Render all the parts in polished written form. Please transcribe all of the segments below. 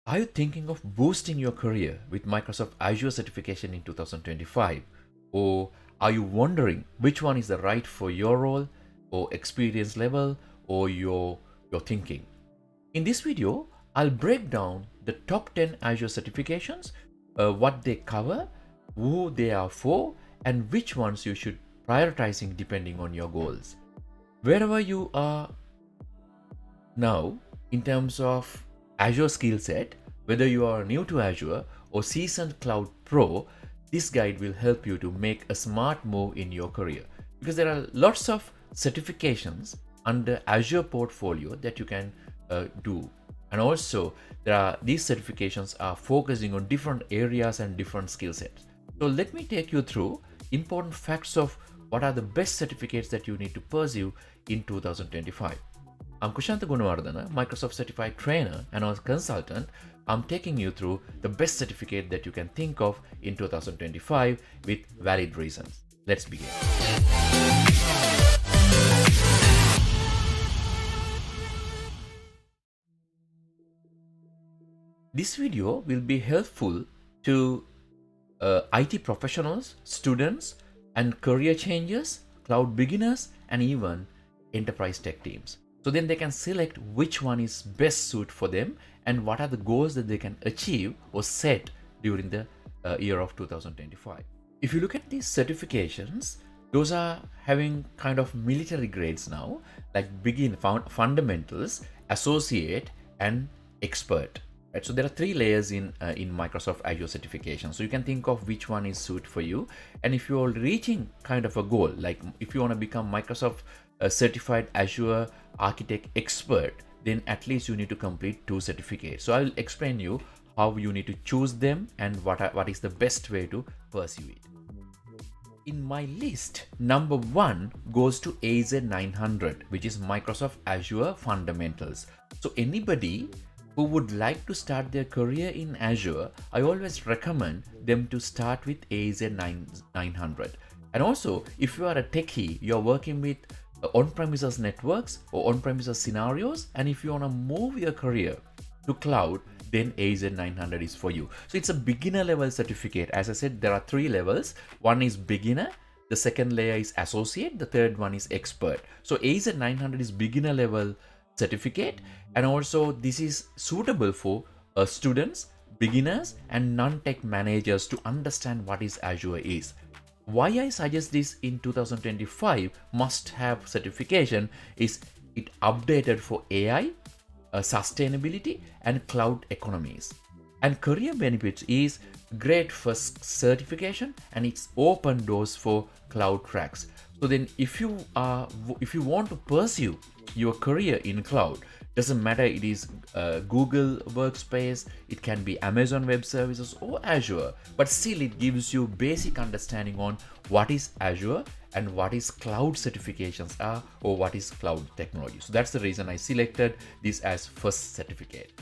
Are you thinking of boosting your career with Microsoft Azure certification in 2025? Or are you wondering which one is the right for your role or experience level or your thinking? In this video, I'll break down the top 10 Azure certifications, what they cover, who they are for, and which ones you should prioritizing depending on your goals. Wherever you are now, in terms of Azure skill set, whether you are new to Azure or seasoned cloud pro, this guide will help you to make a smart move in your career because there are lots of certifications under Azure portfolio that you can do. And also, these certifications are focusing on different areas and different skill sets. So let me take you through important facts of what are the best certificates that you need to pursue in 2025. I'm Kushanta Gunawardana, Microsoft Certified Trainer and as a consultant, I'm taking you through the best certificate that you can think of in 2025 with valid reasons. Let's begin. This video will be helpful to IT professionals, students, and career changers, cloud beginners, and even enterprise tech teams. So then they can select which one is best suited for them and what are the goals that they can achieve or set during the year of 2025. If you look at these certifications, those are having kind of military grades now, like fundamentals, associate, and expert. Right? So there are three layers in Microsoft Azure certification. So you can think of which one is suited for you. And if you're reaching kind of a goal, like if you want to become Microsoft certified Azure architect expert, then at least you need to complete 2 certificates. So I'll explain you how you need to choose them and what is the best way to pursue it. In my list, number 1 goes to AZ900, which is Microsoft Azure Fundamentals. So anybody who would like to start their career in Azure, I always recommend them to start with AZ900. And also, if you are a techie, you're working with on-premises networks or on-premises scenarios, and if you want to move your career to cloud, then AZ900 is for you. So it's a beginner level certificate. As I said, there are 3 levels. One is beginner, the second layer is associate, the third one is expert. So AZ900 is beginner level certificate, and also this is suitable for students, beginners, and non-tech managers to understand what is Azure is. Why I suggest this in 2025 must have certification is it updated for AI, sustainability, and cloud economies. And career benefits is great for certification and it's open doors for cloud tracks. So then if you want to pursue your career in cloud, doesn't matter it is Google Workspace, it can be Amazon Web Services or Azure, but still it gives you basic understanding on what is Azure and what is cloud certifications are or what is cloud technology. So that's the reason I selected this as first certificate.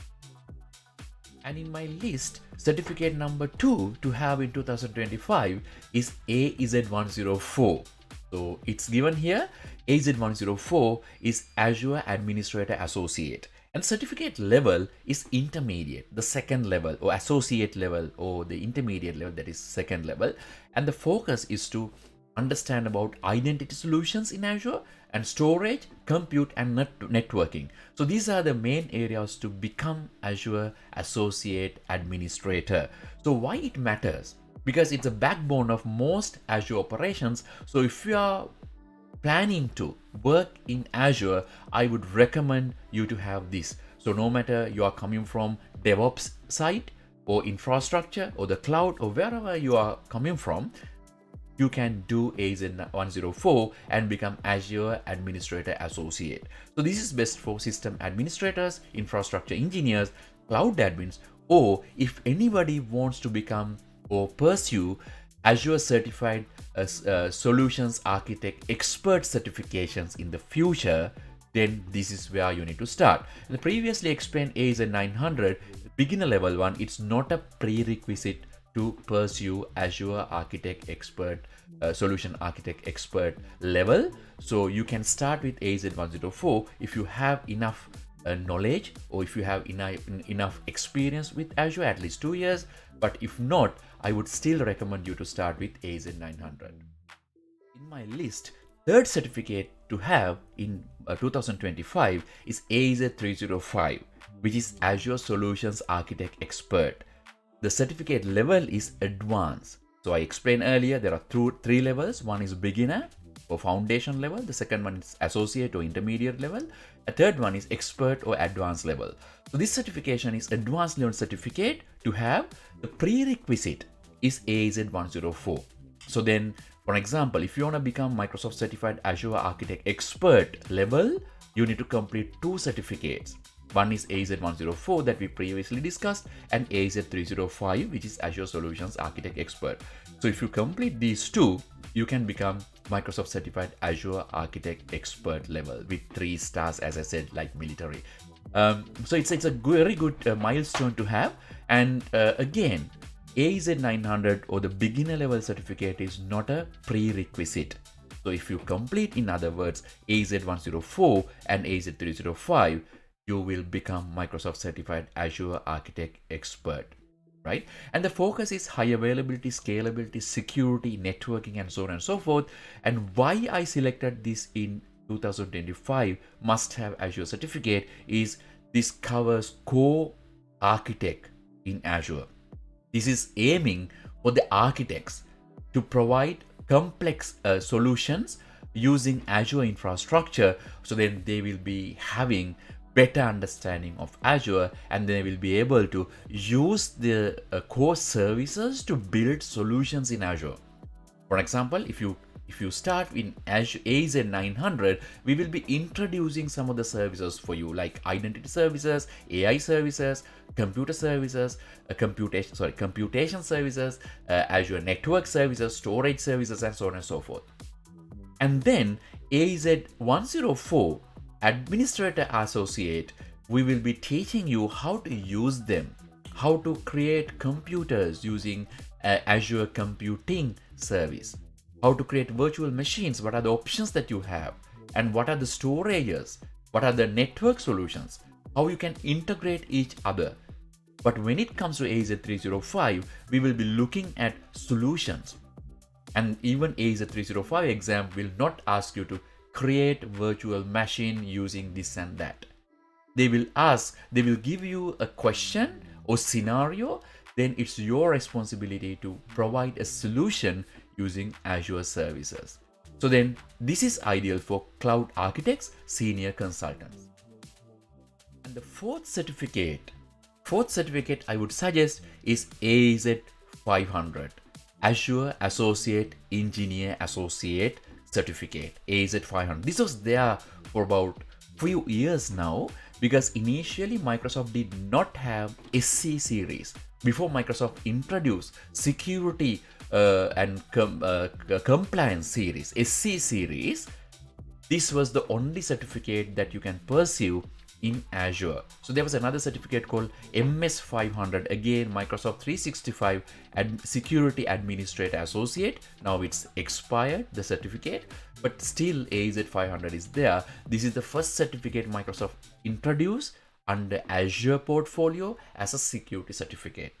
And in my list, certificate number 2 to have in 2025 is AZ104. So it's given here, AZ104 is Azure Administrator Associate. And certificate level is intermediate, the second level, or associate level, or the intermediate level, that is second level. And the focus is to understand about identity solutions in Azure and storage, compute, and networking. So these are the main areas to become Azure Associate Administrator. So why it matters? Because it's a backbone of most Azure operations. So if you are planning to work in Azure, I would recommend you to have this. So no matter you are coming from DevOps side or infrastructure or the cloud or wherever you are coming from, you can do AZ104 and become Azure Administrator Associate. So this is best for system administrators, infrastructure engineers, cloud admins, or if anybody wants to become or pursue Azure Certified Solutions Architect Expert certifications in the future, then this is where you need to start. The previously explained AZ900, beginner level one, it's not a prerequisite to pursue Azure Architect Expert, Solution Architect Expert level. So you can start with AZ104 if you have enough knowledge, or if you have enough experience with Azure, at least 2 years. But if not, I would still recommend you to start with AZ 900. In my list, third certificate to have in 2025 is AZ 305, which is Azure Solutions Architect Expert. The certificate level is advanced. So I explained earlier there are three levels. One is beginner or foundation level. The second one is associate or intermediate level. A third one is expert or advanced level. So this certification is advanced level certificate to have. The prerequisite is AZ 104. So then, for example, if you want to become Microsoft Certified Azure Architect Expert level, you need to complete 2 certificates. One is AZ 104 that we previously discussed, and AZ 305, which is Azure Solutions Architect Expert. So if you complete these 2, you can become Microsoft Certified Azure Architect Expert level with 3 stars, as I said, like military. So it's a very good milestone to have. And again, AZ 900 or the beginner level certificate is not a prerequisite. So if you complete, in other words, AZ 104 and AZ 305, you will become Microsoft Certified Azure Architect Expert, right? And the focus is high availability, scalability, security, networking, and so on and so forth. And why I selected this in 2025 must-have Azure certificate is this covers core architect in Azure. This is aiming for the architects to provide complex solutions using Azure infrastructure, so then they will be having better understanding of Azure, and they will be able to use the core services to build solutions in Azure. For example, if you start in Azure AZ 900, we will be introducing some of the services for you, like identity services, AI services, computer services, computation services, Azure network services, storage services, and so on and so forth. And then AZ 104, Administrator Associate, we will be teaching you how to use them, how to create computers using Azure Computing Service, how to create virtual machines, what are the options that you have, and what are the storages, what are the network solutions, how you can integrate each other. But when it comes to AZ 305, we will be looking at solutions. And even AZ 305 exam will not ask you to create virtual machine using this and that. They will give you a question or scenario, then it's your responsibility to provide a solution using Azure services. So then this is ideal for cloud architects, senior consultants. And the fourth certificate I would suggest is AZ 500, Azure Associate Engineer Associate Certificate, AZ 500. This was there for about few years now, because initially Microsoft did not have SC series. Before Microsoft introduced security and compliance series, SC series, this was the only certificate that you can pursue in Azure. So there was another certificate called MS 500, again Microsoft 365 Security Administrator Associate. Now it's expired, the certificate, but still AZ 500 is there. This is the first certificate Microsoft introduced under Azure portfolio as a security certificate.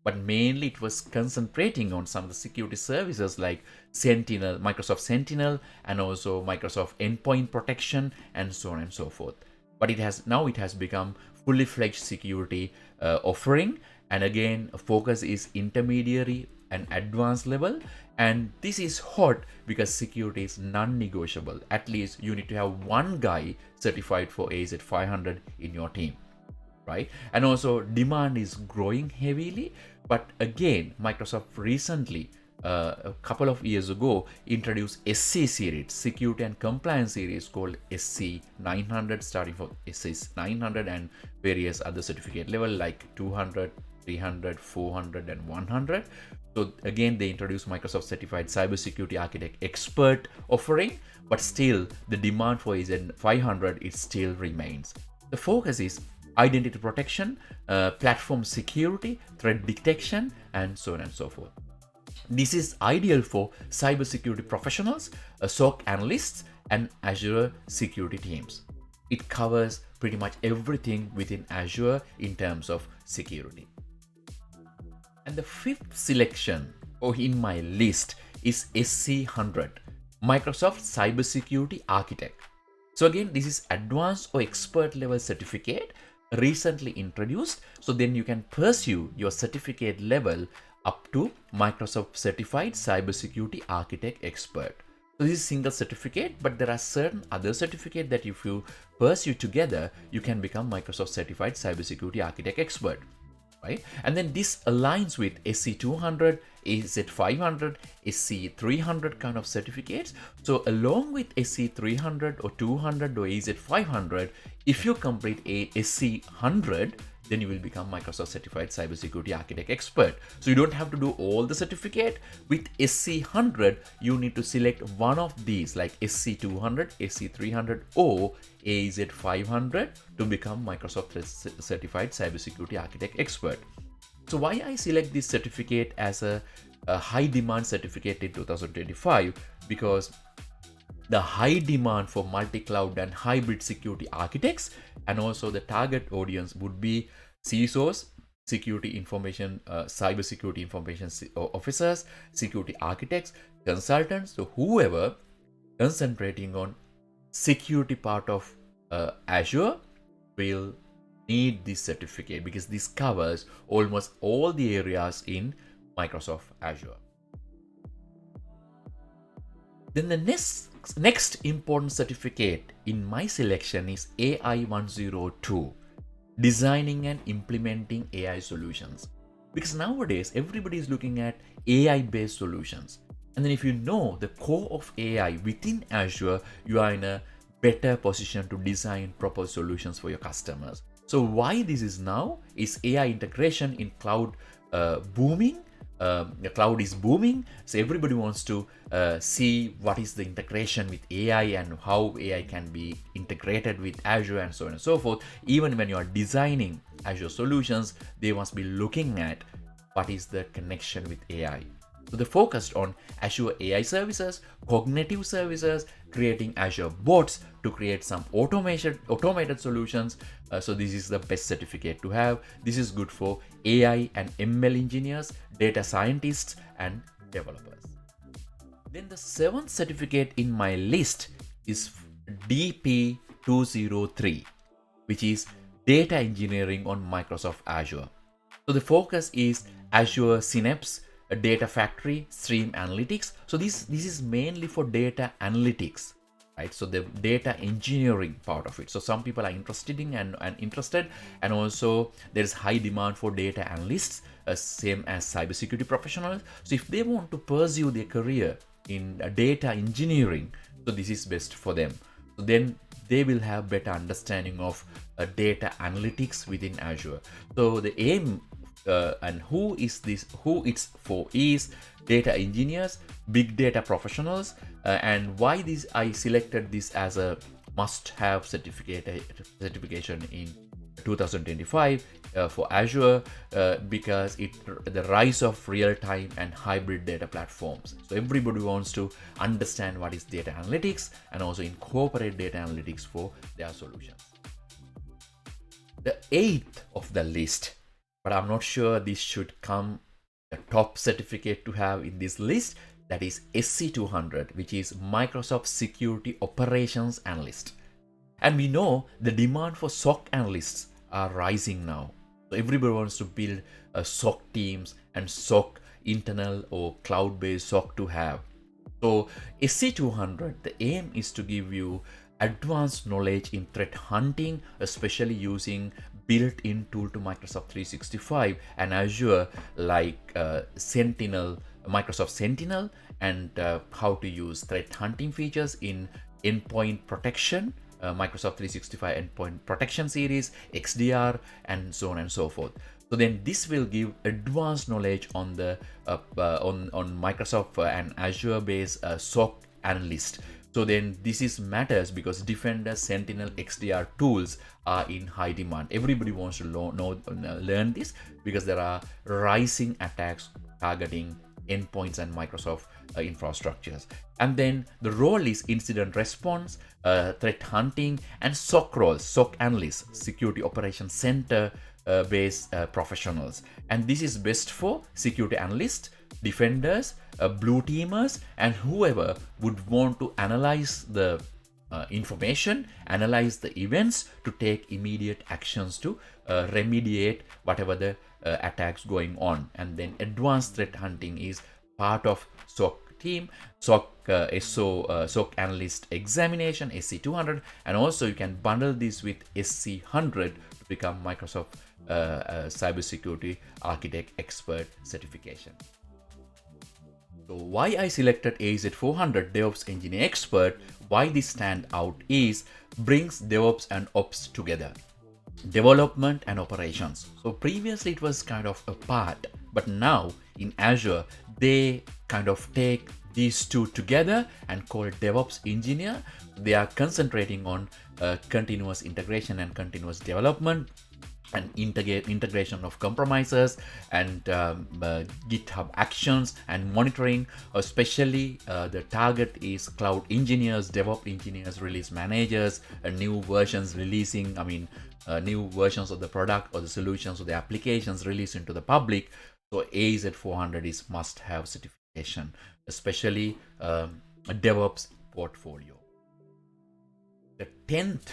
But mainly it was concentrating on some of the security services like Sentinel, Microsoft Sentinel, and also Microsoft Endpoint Protection, and so on and so forth. But it has become fully fledged security offering, and again focus is intermediary and advanced level. And this is hot because security is non-negotiable. At least you need to have one guy certified for AZ 500 in your team, right? And also demand is growing heavily. But again, Microsoft recently, a couple of years ago, introduced SC series, Security and Compliance series, called SC 900, starting from SC 900 and various other certificate level like 200, 300, 400, and 100. So again, they introduced Microsoft Certified Cybersecurity Architect Expert offering, but still the demand for AZ 500, it still remains. The focus is identity protection, platform security, threat detection, and so on and so forth. This is ideal for cybersecurity professionals, SOC analysts, and Azure security teams. it covers pretty much everything within Azure in terms of security. And the fifth selection in my list is SC100, Microsoft Cybersecurity Architect. So again, this is advanced or expert level certificate recently introduced. So then you can pursue your certificate level up to Microsoft Certified Cybersecurity Architect Expert. So this is single certificate, but there are certain other certificate that if you pursue together, you can become Microsoft Certified Cybersecurity Architect Expert. Right? And then this aligns with SC200, AZ500, SC300 kind of certificates. So along with SC300 or 200 or AZ500, if you complete a SC100, then you will become Microsoft Certified Cybersecurity Architect Expert. So you don't have to do all the certificate. With SC100, you need to select one of these like SC200, SC300 or AZ500 to become Microsoft Certified Cybersecurity Architect Expert. So why I select this certificate as a high demand certificate in 2025? Because the high demand for multi-cloud and hybrid security architects, and also the target audience would be CISOs, security information, cybersecurity information officers, security architects, consultants, so whoever concentrating on security part of Azure will need this certificate, because this covers almost all the areas in Microsoft Azure. Then the next important certificate in my selection is AI 102, designing and implementing AI solutions. Because nowadays everybody is looking at AI based solutions. And then if you know the core of AI within Azure, you are in a better position to design proper solutions for your customers. So why this is now is AI integration in cloud booming. The cloud is booming, so everybody wants to see what is the integration with AI and how AI can be integrated with Azure and so on and so forth. Even when you are designing Azure solutions, they must be looking at what is the connection with AI. So they focused on Azure AI services, cognitive services, creating Azure bots to create some automated solutions. So this is the best certificate to have. This is good for AI and ML engineers, data scientists, and developers. Then the seventh certificate in my list is DP203, which is data engineering on Microsoft Azure. So the focus is Azure Synapse, a data factory, stream analytics. So this is mainly for data analytics, right? So the data engineering part of it. So some people are interested in and interested, and also there is high demand for data analysts, same as cybersecurity professionals. So if they want to pursue their career in data engineering, so this is best for them. So then they will have better understanding of data analytics within Azure. So the aim and who it's for is data engineers, big data professionals, and why this I selected this as a must-have certification in 2025 for Azure, because the rise of real-time and hybrid data platforms. So everybody wants to understand what is data analytics and also incorporate data analytics for their solutions. The eighth of the list, but I'm not sure this should come the top certificate to have in this list, that is SC200, which is Microsoft Security Operations Analyst. And we know the demand for SOC analysts are rising now. So everybody wants to build SOC teams and SOC internal or cloud-based SOC to have. So SC200, the aim is to give you advanced knowledge in threat hunting, especially using built-in tool to Microsoft 365 and Azure like Sentinel, Microsoft Sentinel, and how to use threat hunting features in endpoint protection, Microsoft 365 endpoint protection series, XDR, and so on and so forth. So then this will give advanced knowledge on the on Microsoft and Azure based SOC analyst. So then this matters because Defender, Sentinel, XDR tools are in high demand. Everybody wants to learn this because there are rising attacks targeting endpoints and Microsoft infrastructures. And then the role is incident response, threat hunting, and SOC roles, SOC analysts, security operations center based professionals. And this is best for security analysts, defenders, blue teamers, and whoever would want to analyze the information, analyze the events to take immediate actions to remediate whatever the attacks going on. And then advanced threat hunting is part of SOC team, SOC analyst examination, SC200, and also you can bundle this with SC100 to become Microsoft Cybersecurity Architect Expert certification. So why I selected AZ400 DevOps Engineer Expert, why this stand out is brings DevOps and Ops together, development and operations. So previously it was kind of apart, but now in Azure they kind of take these two together and call it DevOps Engineer. They are concentrating on continuous integration and continuous development and integration of compromises and GitHub actions and monitoring. Especially the target is cloud engineers, DevOps engineers, release managers, new versions releasing, new versions of the product or the solutions or the applications released into the public. So AZ400 is must-have certification, especially a DevOps portfolio. The 10th,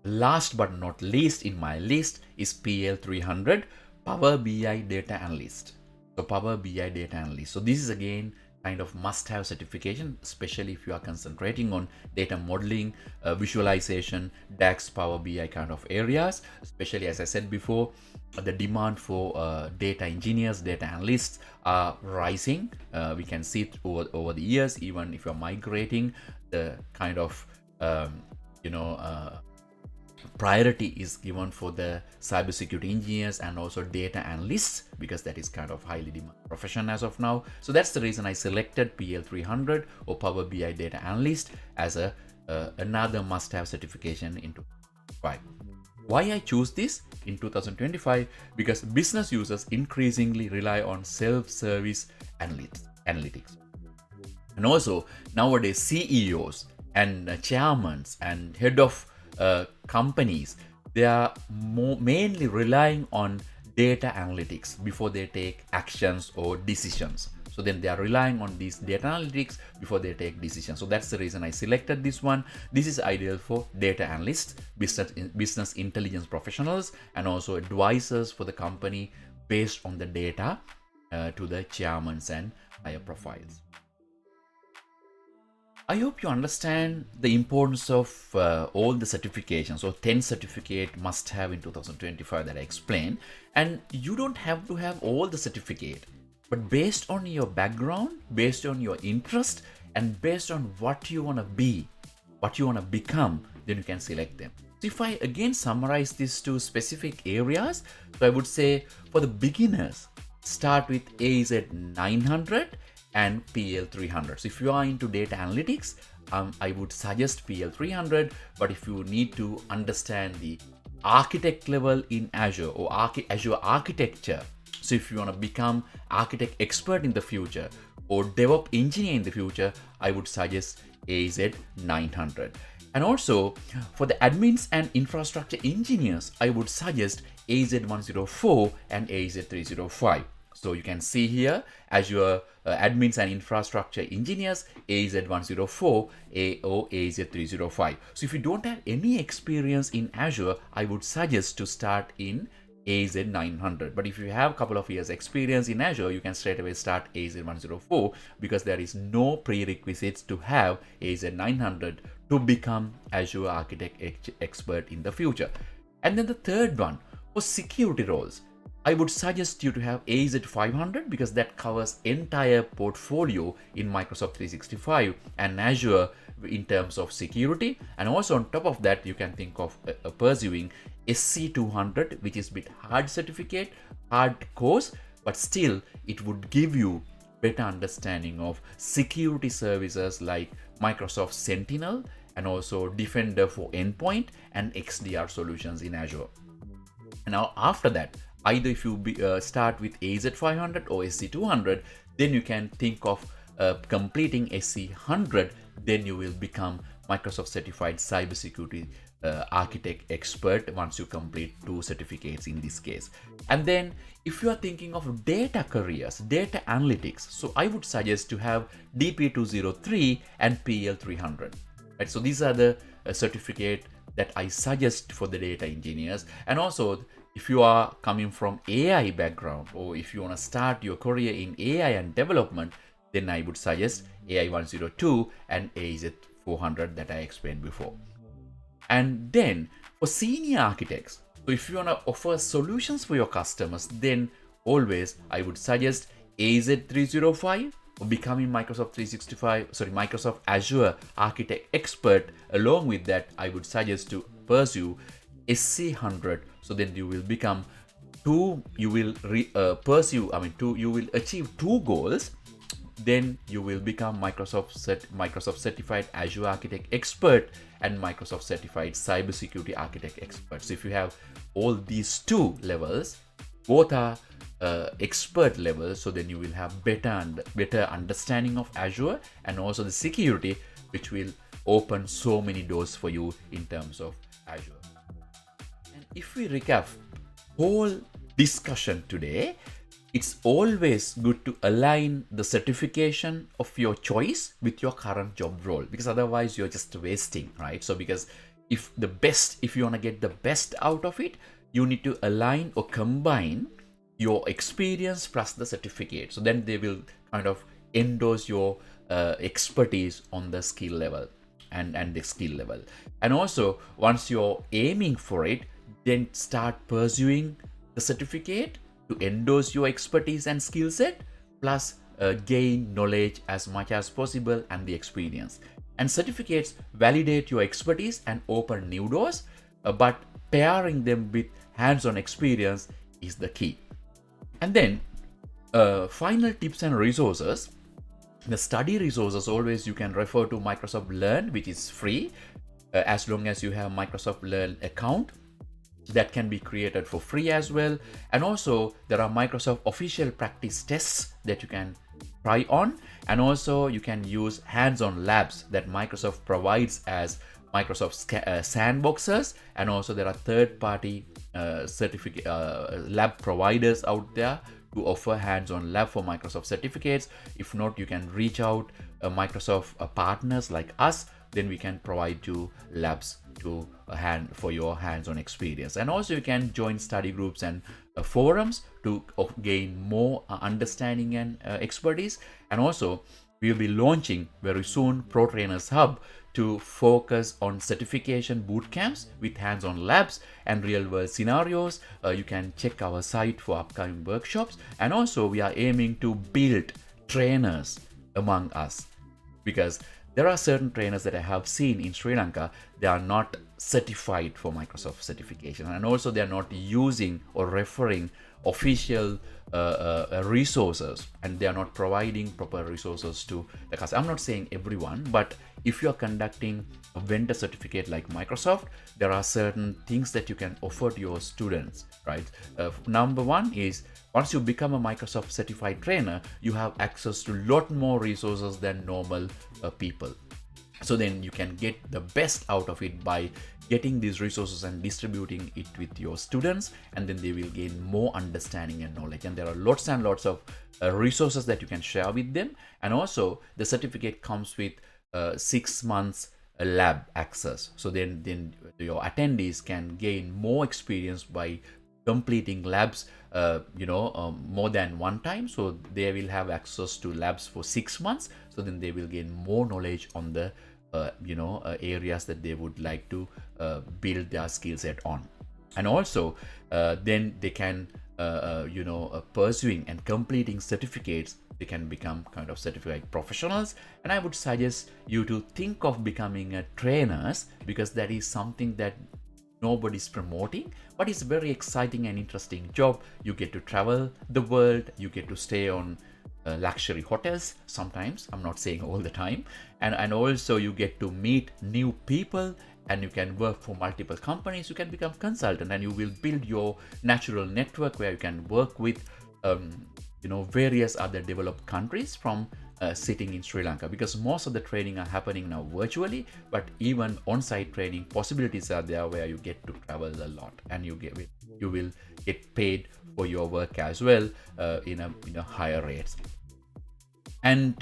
last but not least in my list, is PL300, Power BI Data Analyst. So Power BI Data Analyst. So this is again kind of must-have certification, especially if you are concentrating on data modeling, visualization, DAX, Power BI kind of areas. Especially as I said before, the demand for data engineers, data analysts are rising. We can see it over the years. Even if you're migrating, the kind of priority is given for the cybersecurity engineers and also data analysts, because that is kind of highly demanded profession as of now. So that's the reason I selected PL300 or Power BI Data Analyst as another must-have certification in 2025. Why I choose this in 2025? Because business users increasingly rely on self-service analytics. And also nowadays CEOs and chairmen and head of companies, they are mainly relying on data analytics before they take actions or decisions. So then they are relying on these data analytics before they take decisions. So that's the reason I selected this one. This is ideal for data analysts, business intelligence professionals, and also advisors for the company based on the data to the chairmen and higher profiles. I hope you understand the importance of all the certifications, or 10 certificate must have in 2025 that I explained. And you don't have to have all the certificate, but based on your background, based on your interest, and based on what you want to be, what you want to become, then you can select them. So if I again summarize these two specific areas, so I would say for the beginners, start with AZ900 and PL300. So if you are into data analytics, I would suggest PL300. But if you need to understand the architect level in Azure or Azure architecture, so if you want to become architect expert in the future or DevOps engineer in the future, I would suggest AZ900. And also for the admins and infrastructure engineers, I would suggest AZ104 and AZ305. So you can see here Azure admins and infrastructure engineers, AZ104 or AZ305. So if you don't have any experience in Azure, I would suggest to start in AZ900. But if you have a couple of years experience in Azure, you can straight away start AZ104, because there is no prerequisites to have AZ900 to become Azure Architect Expert in the future. And then the third one, for security roles, I would suggest you to have AZ500, because that covers entire portfolio in Microsoft 365 and Azure in terms of security. And also on top of that, you can think of pursuing SC200, which is a bit hard certificate, hard course, but still it would give you better understanding of security services like Microsoft Sentinel and also Defender for Endpoint and XDR solutions in Azure. And now after that, either if you start with AZ500 or SC200, then you can think of completing SC100, then you will become Microsoft Certified Cybersecurity Architect Expert once you complete 2 certificates in this case. And then if you are thinking of data careers, data analytics, so I would suggest to have DP203 and PL300. Right? So these are the certificate that I suggest for the data engineers. And also, if you are coming from AI background, or if you want to start your career in AI and development, then I would suggest AI 102 and AZ 400 that I explained before. And then for senior architects, so if you want to offer solutions for your customers, then always I would suggest AZ 305 or becoming Microsoft Azure Architect Expert. Along with that, I would suggest to pursue SC100. So then you will become you will achieve 2 goals. Then you will become Microsoft Certified Azure Architect Expert and Microsoft Certified Cybersecurity Architect Expert. So if you have all these 2 levels, both are expert levels, so then you will have better understanding of Azure and also the security, which will open so many doors for you in terms of Azure. And if we recap whole discussion today, it's always good to align the certification of your choice with your current job role, because otherwise you're just wasting, right? So because if you want to get the best out of it, you need to align or combine your experience plus the certificate. So then they will kind of endorse your expertise on the skill level and the skill level. And also, once you're aiming for it, then start pursuing the certificate to endorse your expertise and skill set, plus gain knowledge as much as possible and the experience. And certificates validate your expertise and open new doors, but pairing them with hands-on experience is the key. And then final tips and resources. The study resources, always you can refer to Microsoft Learn, which is free as long as you have Microsoft Learn account. That can be created for free as well. And also there are Microsoft official practice tests that you can try on, and also you can use hands-on labs that Microsoft provides as Microsoft sandboxes. And also there are third-party certificate lab providers out there to offer hands-on lab for Microsoft certificates. If not, you can reach out Microsoft partners like us, then we can provide you labs for your hands-on experience. And also you can join study groups and forums to gain more understanding and expertise. And also we will be launching very soon Pro Trainers Hub to focus on certification boot camps with hands-on labs and real-world scenarios. You can check our site for upcoming workshops. And also we are aiming to build trainers among us, because there are certain trainers that I have seen in Sri Lanka, they are not certified for Microsoft certification, and also they are not using or referring official resources, and they are not providing proper resources to the customer. I'm not saying everyone, but if you are conducting a vendor certificate like Microsoft, there are certain things that you can offer to your students, right? Number one is, once you become a Microsoft certified trainer, you have access to a lot more resources than normal people. So then you can get the best out of it by getting these resources and distributing it with your students, and then they will gain more understanding and knowledge. And there are lots and lots of resources that you can share with them. And also the certificate comes with 6 months lab access. So then your attendees can gain more experience by completing labs more than one time. So they will have access to labs for 6 months. So then they will gain more knowledge on the areas that they would like to build their skill set on. And also then they can pursuing and completing certificates, they can become kind of certified professionals. And I would suggest you to think of becoming a trainers, because that is something that nobody's promoting, but it's a very exciting and interesting job. You get to travel the world, you get to stay on luxury hotels sometimes, I'm not saying all the time, and also you get to meet new people and you can work for multiple companies. You can become consultant, and you will build your natural network where you can work with various other developed countries from sitting in Sri Lanka, because most of the training are happening now virtually, but even on-site training possibilities are there where you get to travel a lot, and you will get paid for your work as well in a higher rates. And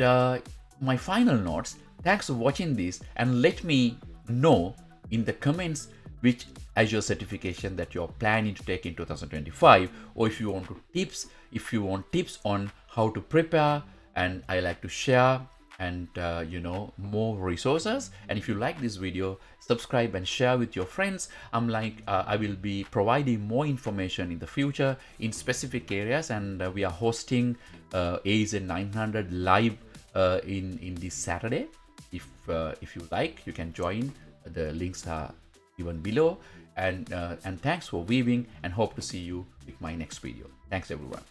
my final notes, thanks for watching this, and let me know in the comments which Azure certification that you're planning to take in 2025, or if you want tips on how to prepare, and I like to share and more resources. And if you like this video, subscribe and share with your friends. I will be providing more information in the future in specific areas, and we are hosting AZ 900 live in this Saturday. If you like, you can join. The links are given below. And thanks for viewing, and hope to see you with my next video. Thanks everyone.